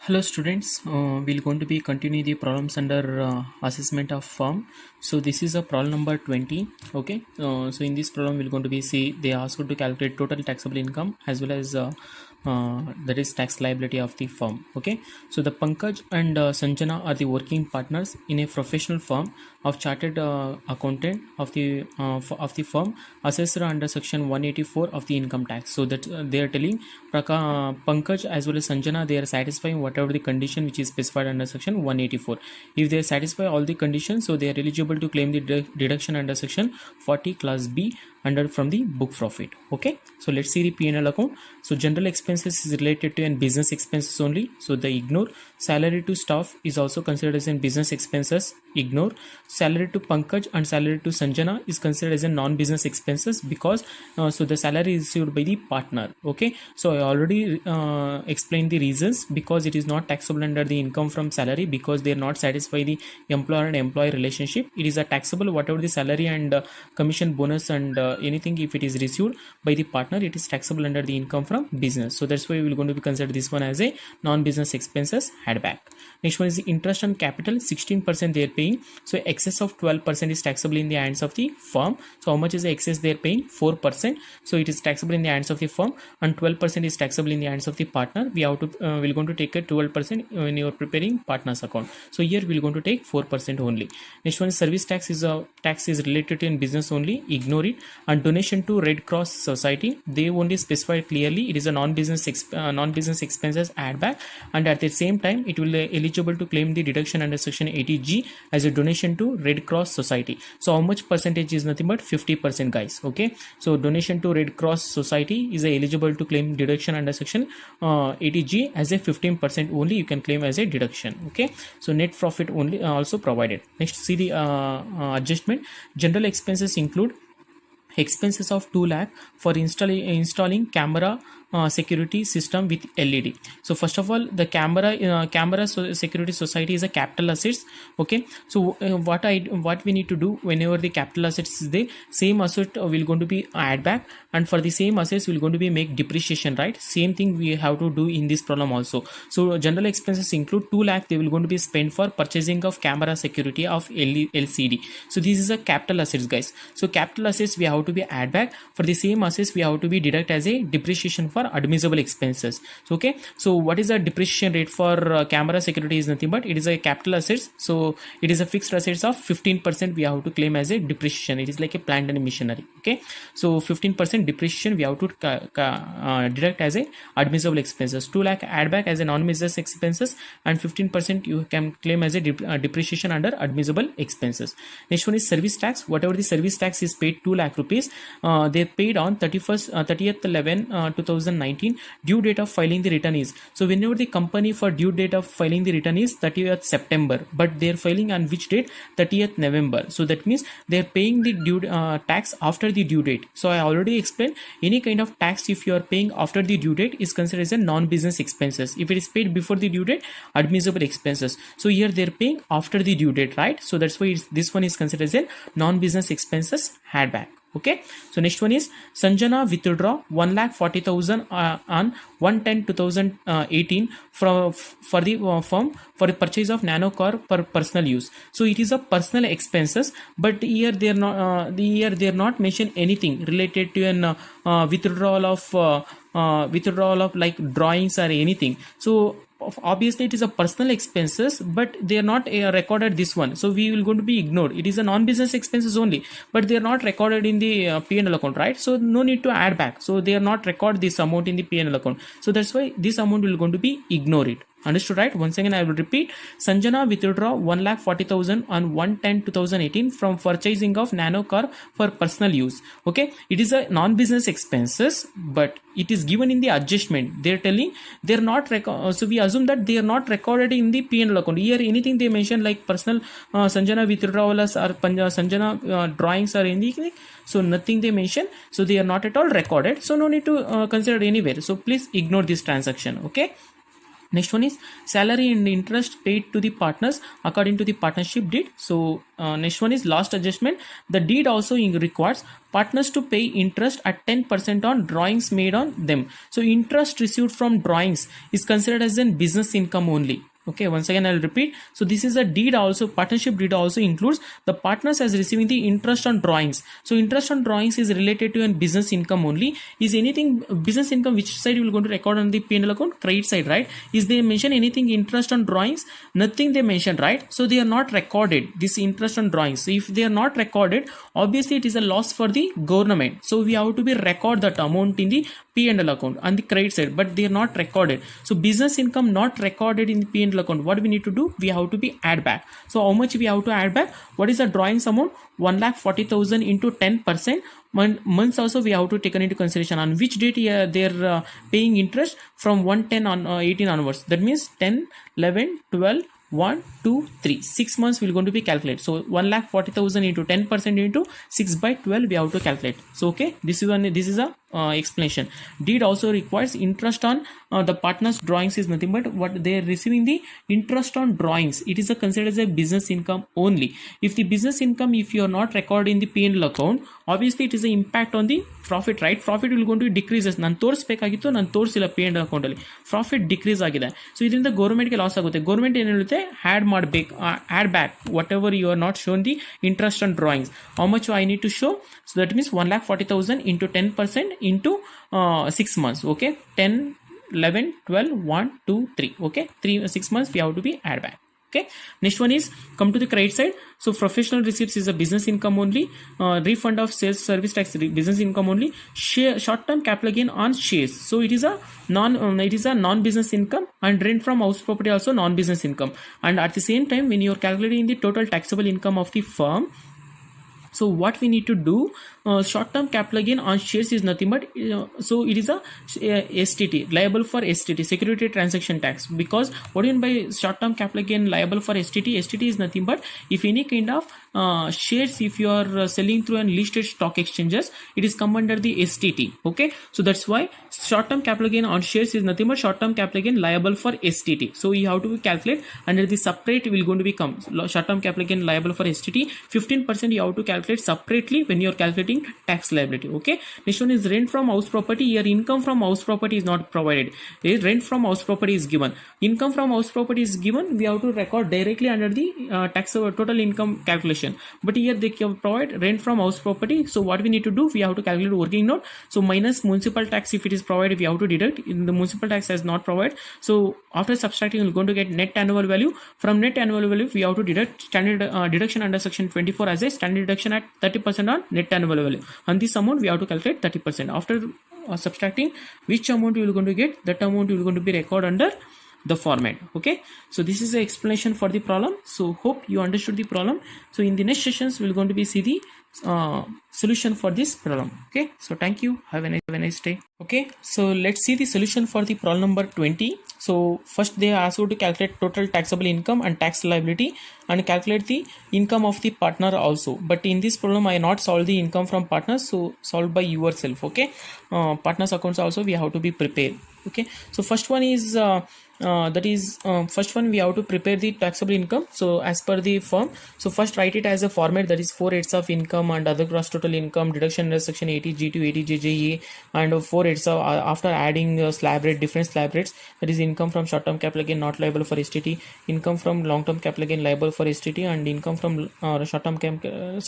Hello students, we're going to be continue the problems under assessment of firm. So this is a problem number 20. Okay, so in this problem we're going to be see they ask you to calculate total taxable income as well as that is tax liability of the firm. Okay, so the Pankaj and Sanjana are the working partners in a professional firm of chartered accountant of the firm assessed under section 184 of the income tax. So that they are telling Pankaj as well as Sanjana they are satisfying whatever the condition which is specified under section 184. If they satisfy all the conditions, so they are eligible to claim the deduction under section 40 class B under from the book profit. Okay, so let's see the P&L account. So general expenses is related to and business expenses only, so they ignore. Salary to staff is also considered as in business expenses, ignore. Salary to Pankaj and salary to Sanjana is considered as a non-business expenses because so the salary is received by the partner. Okay, so I already explained the reasons, because it is not taxable under the income from salary because they are not satisfy the employer and employee relationship. It is a taxable whatever the salary and commission bonus and anything if it is received by the partner, it is taxable under the income from business. So that's why we will going to be consider this one as a non-business expenses add back. Next one is the interest on capital, 16% they are paying. So excess of 12% is taxable in the hands of the firm. So how much is the excess they are paying? 4%. So it is taxable in the hands of the firm, and 12% is taxable in the hands of the partner. We have to we're going to take a 12% when you are preparing partners account. So here we're going to take 4% only. Next one is service tax is a tax is related to in business only, ignore it. And donation to Red Cross Society, they only specify clearly it is a non-business expenses add back, and at the same time it will eligible to claim the deduction under section 80G as a donation to Red Cross Society. So how much percentage is nothing but 50%, guys. Okay, so donation to Red Cross Society is eligible to claim deduction under section 80G as a 15% only you can claim as a deduction. Okay, so net profit only also provided. Next, see the adjustment. General expenses include expenses of 2 lakh for installing camera security system with LED. So first of all, the camera security society is a capital assets. Okay, so what we need to do whenever the capital assets is there, same asset will going to be add back, and for the same assets we're going to be make depreciation, right? Same thing we have to do in this problem also. So general expenses include 2 lakh they will going to be spent for purchasing of camera security of LCD. So this is a capital assets, guys. So capital assets we have to be add back, for the same assets we have to be deduct as a depreciation for admissible expenses. So okay, so what is the depreciation rate for camera security is nothing but it is a capital assets, so it is a fixed assets of 15% we have to claim as a depreciation. It is like a plant and machinery. Okay, so 15% depreciation we have to deduct as a admissible expenses. 2 lakh add back as a non-business expenses, and 15% you can claim as a depreciation under admissible expenses. Next one is service tax. Whatever the service tax is paid 2 lakh rupees, they paid on 30th 11 2019. Due date of filing the return is, so whenever the company for due date of filing the return is 30th September, but they are filing on which date? 30th November. So that means they are paying the due tax after the due date. So I already explained, any kind of tax if you are paying after the due date is considered as a non-business expenses. If it is paid before the due date, admissible expenses. So here they are paying after the due date, right? So that's why this one is considered as a non-business expenses add back. Okay, so next one is Sanjana withdraw 1,40,000 on 1/10/2018 for the firm for the purchase of nano car for personal use. So it is a personal expenses, but here they are not mention anything related to an withdrawal of like drawings or anything. So obviously it is a personal expenses, but they are not recorded this one, so we will going to be ignored. It is a non-business expenses only, but they are not recorded in the P&L account, right? So no need to add back, so they are not record this amount in the P&L account, so that's why this amount will going to be ignore it. Understood, right? Once again I will repeat. Sanjana withdraw 1,40,000 on 1/10/2018 from purchasing of nano car for personal use. Okay, it is a non-business expenses, but it is given in the adjustment. They are telling they are not so we assume that they are not recorded in the P&L account. Here anything they mention like personal Sanjana withdrawals or Sanjana drawings or anything, so nothing they mention, so they are not at all recorded, so no need to consider anywhere. So please ignore this transaction. Okay, Next one is salary and interest paid to the partners according to the partnership deed. So next one is last adjustment. The deed also requires partners to pay interest at 10% on drawings made on them. So interest received from drawings is considered as a business income only. Okay, once again I'll repeat. So this is a deed also, partnership deed also includes the partners as receiving the interest on drawings. So interest on drawings is related to a business income only. Is anything business income, which side you will going to record on the P&L account? Credit side, right? Is they mention anything interest on drawings? Nothing they mention, right? So they are not recorded, this interest on drawings. So if they are not recorded, obviously it is a loss for the government. So we have to be record that amount in the P&L account on the credit side, but they are not recorded. So business income not recorded in the P&L account. What we need to do? We have to be add back. So how much we have to add back? What is the drawings amount? 1,40,000 into 10%. Months also we have to take into consideration on which date they are paying interest from 110 on 18 onwards. That means 10, 11, 12. 1, 2, 3, 6 months we're going to be calculate. So 1,40,000 into 10% into 6 by 12 we have to calculate. So okay, this is a explanation. Deed also requires interest on the partners drawings is nothing but what they are receiving the interest on drawings. It is considered as a business income only. If the business income, if you are not recorded in the P&L account, obviously it is an impact on the profit, right? Profit will going to decreases. ನಾನು ತೋರಿಸಬೇಕಾಗಿತ್ತು, ನಾನು ತೋರಿಸಿಲ್ಲ P&L account ಅಲ್ಲಿ, profit decrease ಆಗಿದೆ. So ಇದರಿಂದ ಗೌರ್ಮೆಂಟ್ಗೆ loss ಆಗುತ್ತೆ. Government ಏನು ಹೇಳುತ್ತೆ, add ಮಾಡಬೇಕು, add back whatever you are not shown the interest on drawings. How much I need to show? So that means 1,40,000 into 10% into 6 months. Okay, 10, 11, 12, 1, 2, 3. Okay, 6 months we have to be add back. Okay, next one is come to the credit side. So professional receipts is a business income only. Refund of sales service tax business income only. Short term capital gain on shares, so it is a non business income, and rent from house property also non business income. And at the same time, when you are calculating the total taxable income of the firm, so what we need to do, short term capital gain on shares is nothing but so it is a STT, liable for STT, security transaction tax. Because what do you mean by short term capital gain liable for STT? STT is nothing but if any kind of shares, if you are selling through an listed stock exchanges, it is come under the STT. Okay, so that's why short term capital gain on shares is nothing but short term capital gain liable for STT. So you have to calculate under the separate will going to become short term capital gain liable for STT. 15% you have to calculate separately when you are calculating tax liability. Okay, next one is rent from house property. Your income from house property is not provided. Rent from house property is given. Income from house property is given. We have to record directly under the tax total income calculation. But here they can provide rent from house property. So what we need to do? We have to calculate working note. So minus municipal tax if it is provided, we have to deduct. In the municipal tax has not provided. So after subtracting, we're going to get net annual value. From net annual value, we have to deduct standard deduction under section 24 as a standard deduction at 30% on net annual value. On this amount we have to calculate 30%. After subtracting which amount you are going to get, that amount you are going to be record under the format. Okay, so this is the explanation for the problem. So hope you understood the problem. So in the next sessions we are going to be see the solution for this problem. Okay, so thank you, have a nice day. Okay, so let's see the solution for the problem number 20. So first they ask you to calculate total taxable income and tax liability and calculate the income of the partner also. But in this problem I not solve the income from partners, so solve by yourself. Okay, partners accounts also we have to be prepared. Okay, so first one is first one we have to prepare the taxable income. So as per the firm, so first write it as a format, that is 4/8 of income and other gross total income deduction under section 80G to 80JJE, and 4/8 of after adding slab rate, different slab rates, that is income from short term capital gain not liable for STT, income from long term capital gain liable for STT, and income from short term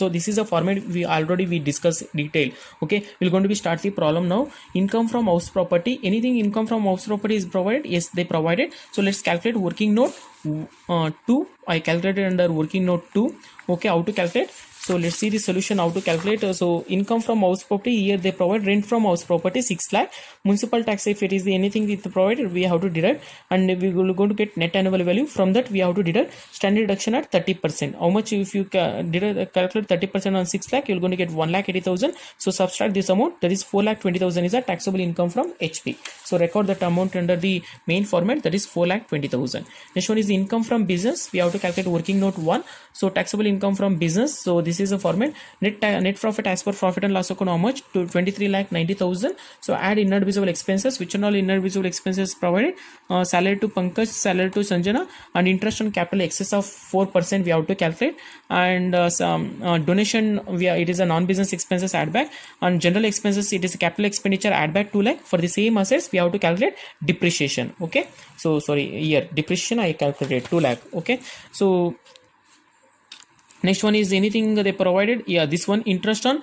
so this is a format we discuss detail. Okay, we're going to be start the problem now. Income from house property, anything income from house property is provided? Yes, they provided. So let's calculate working note 2. I calculated under working note 2. Okay, how to calculate? So let's see the solution how to calculate. So income from house property, here they provide rent from house property 6 lakh. Municipal tax, if it is anything it provided, we have to deduct, and we will going to get net annual value. From that we have to deduct standard deduction at 30%. How much? If you calculate 30% on 6 lakh, you're going to get 1,80,000. So subtract this amount, that is 4,20,000 is a taxable income from HP. So record that amount under the main format, that is 4,20,000. Next one is the income from business. We have to calculate working note 1. So taxable income from business. So this this is a format. Net profit as per profit and loss account, how much? To 23,90,000. So add inert visible expenses. Which are all inert visible expenses provided? Salary to Pankaj, salary to Sanjana, and interest on capital excess of 4% we have to calculate, and some donation it is a non-business expenses add back, and general expenses it is a capital expenditure add back 2 lakh. For the same assets we have to calculate depreciation. Okay, so sorry, here depreciation I calculated 2 lakh. Okay, so next one is anything they provided. Yeah, this one interest on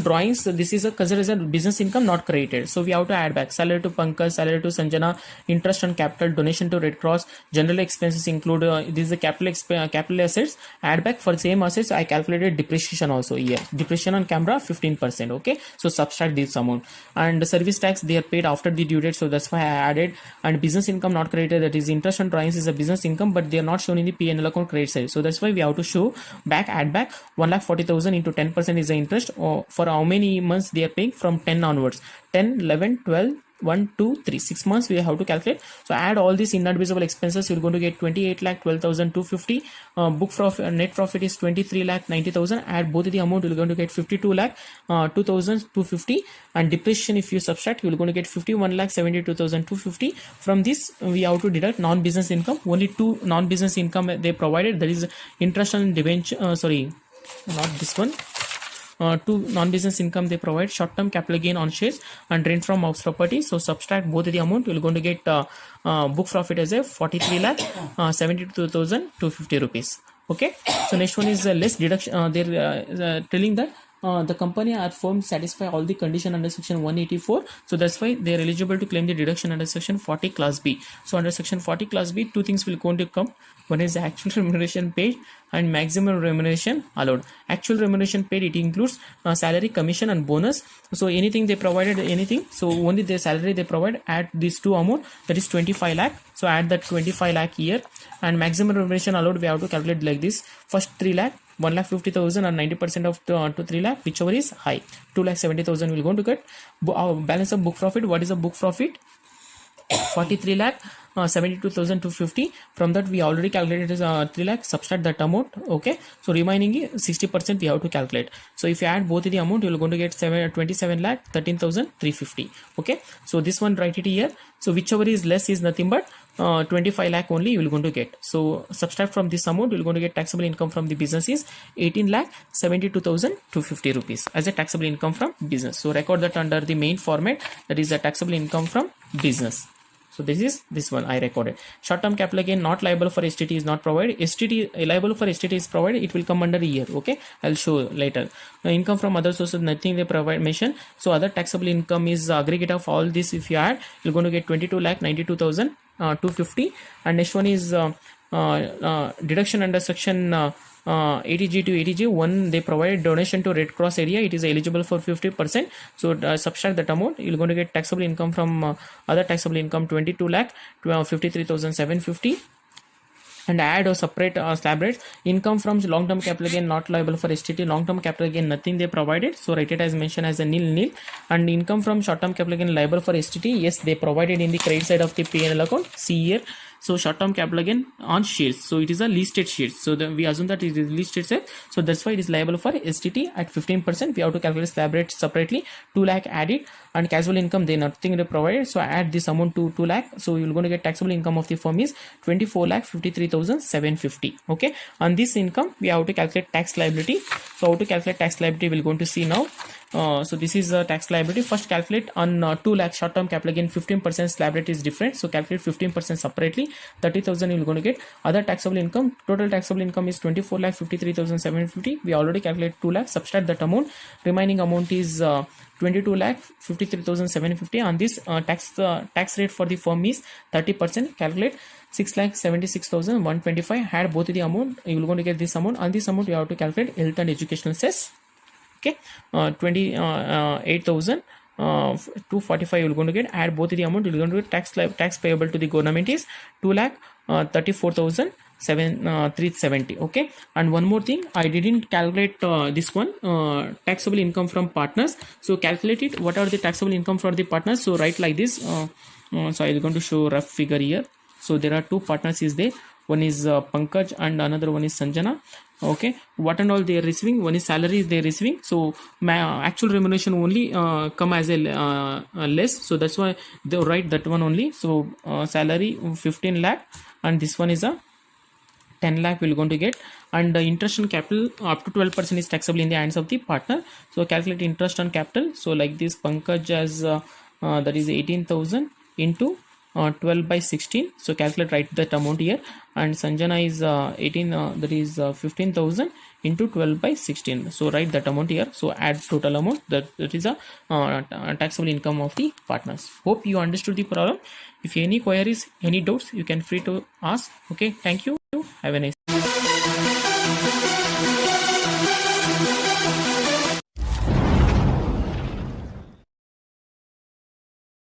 drawings. This is considered as a business income not created. So we have to add back salary to Pankaj, salary to Sanjana, interest on capital, donation to Red Cross, general expenses include this is the capital assets add back. For same assets I calculated depreciation also here. Depreciation on camera 15%. Okay, so subtract this amount, and the service tax they are paid after the due date. So that's why I added. And business income not created, that is interest on drawings is a business income, but they are not shown in the P&L account credit side. So that's why we have to show back add back 1,40,000 into 10% is the interest. Or for how many months they are paying? From 10 onwards, 10, 11, 12, 1, 2, 3, 6 months we have to calculate. So add all these inert visible expenses, you're going to get 28,12,250. Book profit, net profit is 23,90,000. Add both the amount, you're going to get 52,02,250. And depreciation if you subtract, you're going to get 51,72,250. From this we have to deduct non-business income. Only two non-business income they provided, that is interest on debenture, sorry, not this one. Two non-business income they provide: short-term capital gain on shares and rent from house property. So subtract both the amount, you're going to get book profit as a 43,72,250 rupees. Okay, so next one is less deduction. They're telling that the company or firm satisfy all the condition under section 184. So that's why they are eligible to claim the deduction under section 40 class B. So under section 40 class B, two things will going to come. One is the actual remuneration paid and maximum remuneration allowed. Actual remuneration paid, it includes salary, commission and bonus. So anything they provided, anything, so only the salary they provide, add these two amount, that is 25 lakh. So add that 25 lakh here, and maximum remuneration allowed we have to calculate like this: first 3 lakh, 1,50,000 and 90% of to 3 lakh, whichever is high. 2,70,000 will go to get balance of book profit. What is the book profit? 43 lakh 72,250. From that we already calculated as 3 lakh. Subtract that amount. Okay, so remaining 60% we have to calculate. So if you add both the amount, you are going to get 27 lakh 13,350. Okay, so this one write it here. So whichever is less is nothing but 25 lakh only you will going to get. So subtract from this amount, you will going to get taxable income from the business is 18 lakh 72,250 rupees as a taxable income from business. So record that under the main format, that is a taxable income from business. So this is this one I recorded. Short-term capital gain not liable for STT is not provided. STT liable for STT is provided. It will come under a year. Okay, I'll show later. Income from other sources, nothing they provide mention. So other taxable income is aggregate of all this. If you add, you're going to get 22,92,250. And next one is deduction under section 80G to 80G. One, they provided donation to Red Cross area, it is eligible for 50%. So subtract that amount, you're going to get taxable income from other taxable income 22 lakh 53,750. And add or separate slab rates. Income from long-term capital gain not liable for STT. Long-term capital gain nothing they provided, so write it as mentioned as a nil. And income from short-term capital gain liable for STT, yes, they provided in the credit side of the P&L account. See here. So short-term capital gain on shares, so it is a listed shares, so we assume that it is listed share, so that's why it is liable for STT at 15%. We have to calculate slab rate separately. 2 lakh added, and casual income they nothing they provided, so add this amount to 2 lakh. So you're going to get taxable income of the firm is 24,53,750. okay, on this income we have to calculate tax liability. So how to calculate tax liability we're going to see now. So this is a tax liability. First calculate on 2 lakh short-term capital gain 15% slab rate is different, so calculate 15% separately. 30,000 you're going to get. Other taxable income, total taxable income is 24,53,750. we already calculate 2 lakh. Subtract that amount, remaining amount is 22,53,750. on this tax rate for the firm is 30%. calculate 6,76,125. add both the amount, you will going to get this amount. On this amount you have to calculate health and educational cess. Okay, 28,245 you're going to get. add both the amount, you're going to get tax payable to the government is 2,34,370. okay, and one more thing, I didn't calculate this one taxable income from partners. So calculate it. What are the taxable income for the partners? So write like this. So I'm going to show rough figure here. So there are two partners is there. One is Pankaj and another one is Sanjana. Okay, what and all they are receiving? One is salary they are receiving, so actual remuneration only come as a less, so that's why they write that one only. So salary 15 lakh, and this one is a 10 lakh we're going to get, and the interest on capital up to 12% is taxable in the hands of the partner. So calculate interest on capital. So like this, Pankaj as that is 18,000 into 12 by 16, so calculate, write that amount here, and Sanjana is 18 that is 15,000 into 12 by 16, so write that amount here. So add total amount, that is a taxable income of the partners. Hope you understood the problem. If any queries, any doubts, you can free to ask. Okay, thank you, have a nice